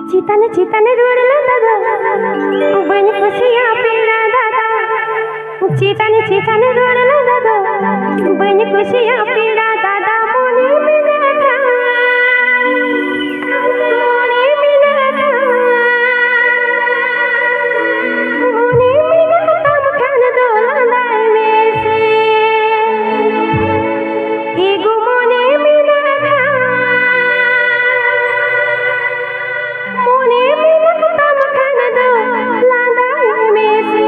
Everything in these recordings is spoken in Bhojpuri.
चिताने चिताने रुडला दादा बन खुशिया पीड़ा दादा चिताने चिताने रुडला दादा बन खुशिया पीड़ा दादा मोने बिना था मोने बिना था मोने बिना तब खान दोला लाए में से एगो मोने बिना था मोने बिना तब खान दोला लाए में से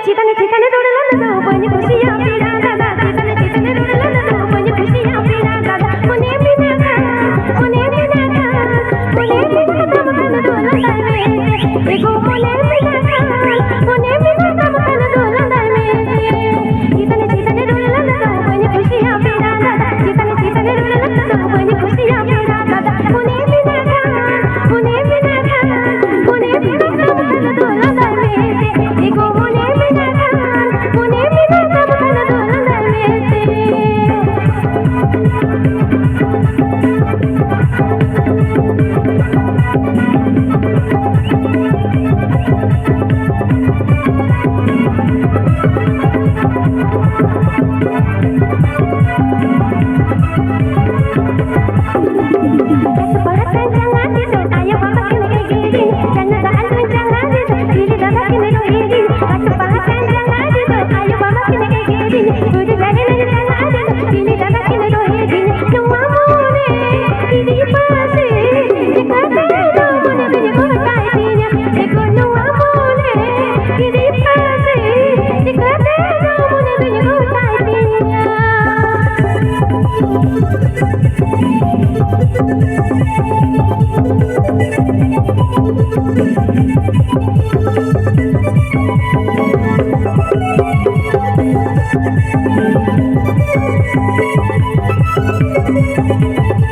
चिताने चिताने रुडला दादा बन खुशिया पीड़ा दादा चिताने चिताने रुडला दादा बन खुशिया पीड़ा दादा मोने बिना था मोने बिना था मोने बिना तब खान दोला लाए में से एगो मोने बिना था मोने बिना तब खान दोला लाए में से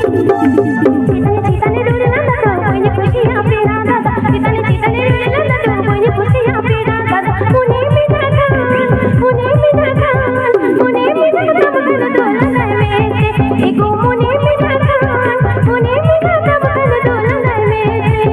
चिताने चिताने रुडला दादा बन खुशिया पीड़ा दादा चिताने चिताने रुडला दादा बन खुशिया पीड़ा दादा मोने बिना था मोने बिना था मोने बिना तब खान दोला लाए में से एगो मोने बिना था मोने बिना तब खान दोला लाए में से